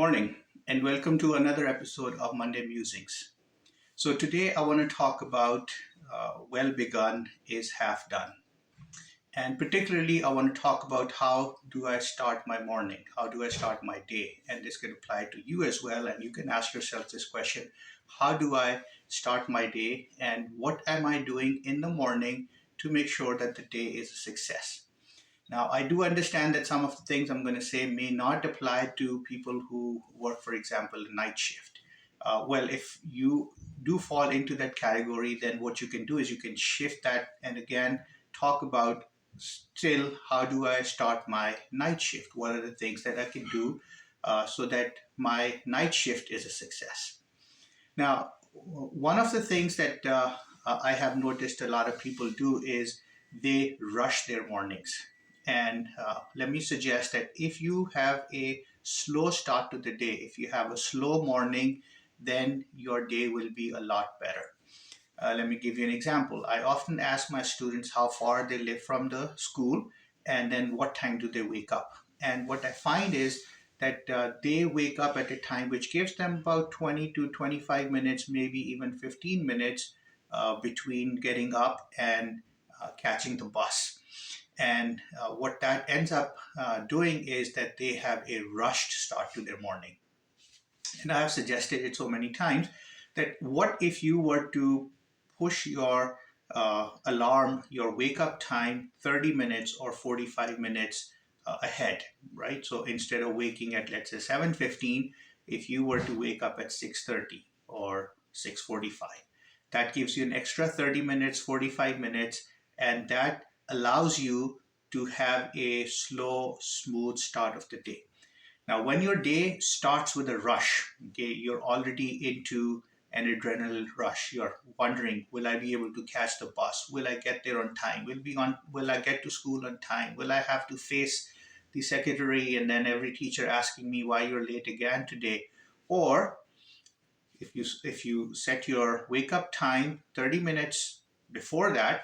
morning, and welcome to another episode of Monday Musings. So, today I want to talk about well begun is half done. And particularly, I want to talk about how do I start my morning? How do I start my day? And this can apply to you as well. And you can ask yourself this question: how do I start my day? And what am I doing in the morning to make sure that the day is a success? Now, I do understand that some of the things I'm going to say may not apply to people who work, for example, night shift. Well, if you do fall into that category, then what you can do is you can shift that and again talk about still how do I start my night shift? What are the things that I can do so that my night shift is a success? Now, one of the things that I have noticed a lot of people do is they rush their mornings. And let me suggest that if you have a slow start to the day, if you have a slow morning, then your day will be a lot better. Let me give you an example. I often ask my students how far they live from the school and then what time do they wake up. And what I find is that they wake up at a time which gives them about 20 to 25 minutes, maybe even 15 minutes between getting up and catching the bus. And what that ends up doing is that they have a rushed start to their morning. And I have suggested it so many times that what if you were to push your alarm, your wake up time 30 minutes or 45 minutes ahead, right? So instead of waking at, let's say, 7:15, if you were to wake up at 6:30 or 6:45, that gives you an extra 30 minutes, 45 minutes, and that allows you to have a slow, smooth start of the day. Now, when your day starts with a rush, okay, you're already into an adrenaline rush. You're wondering, will I be able to catch the bus? Will I get there on time? Will I get to school on time? Will I have to face the secretary and then every teacher asking me why you're late again today? Or if you set your wake up time 30 minutes before that,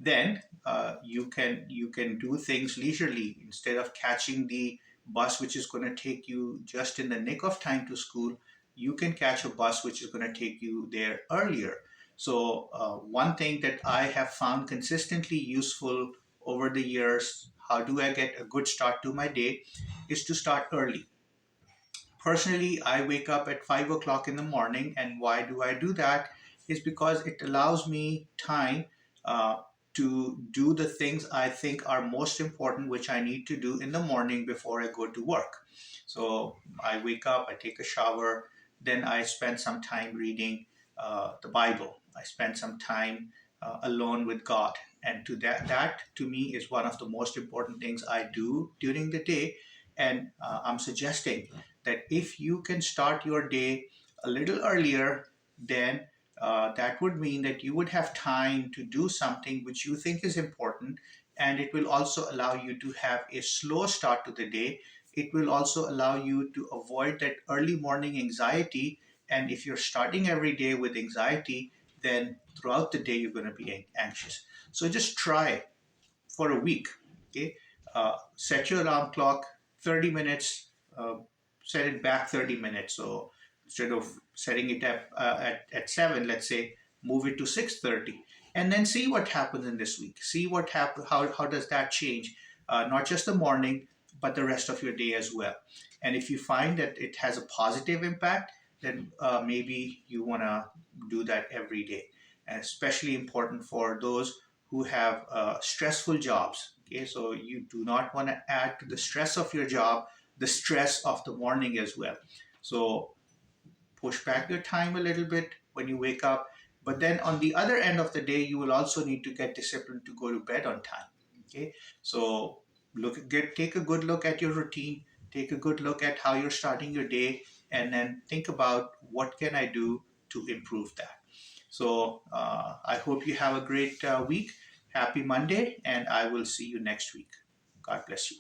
then you can do things leisurely instead of catching the bus which is going to take you just in the nick of time to school. You can catch a bus which is going to take you there earlier. So one thing that I have found consistently useful over the years, how do I get a good start to my day, is to start early. Personally, I wake up at 5 o'clock in the morning, and why do I do that? Is because it allows me time uh, to do the things I think are most important, which I need to do in the morning before I go to work. So I wake up, I take a shower, then I spend some time reading the Bible. I spend some time alone with God, and that to me is one of the most important things I do during the day. And I'm suggesting that if you can start your day a little earlier, then that would mean that you would have time to do something which you think is important, and it will also allow you to have a slow start to the day. It will also allow you to avoid that early morning anxiety. And if you're starting every day with anxiety, then throughout the day you're going to be anxious. So just try for a week. Okay, set your alarm clock 30 minutes. Set it back 30 minutes. So instead of setting it at 7, let's say, move it to 6:30, and then see what happens in this week. See what happen. How does that change? Not just the morning, but the rest of your day as well. And if you find that it has a positive impact, then maybe you want to do that every day. And especially important for those who have stressful jobs. Okay, so you do not want to add to the stress of your job the stress of the morning as well. So push back your time a little bit when you wake up. But then on the other end of the day, you will also need to get disciplined to go to bed on time. Okay, so take a good look at your routine, take a good look at how you're starting your day, and then think about what can I do to improve that. So I hope you have a great week. Happy Monday, and I will see you next week. God bless you.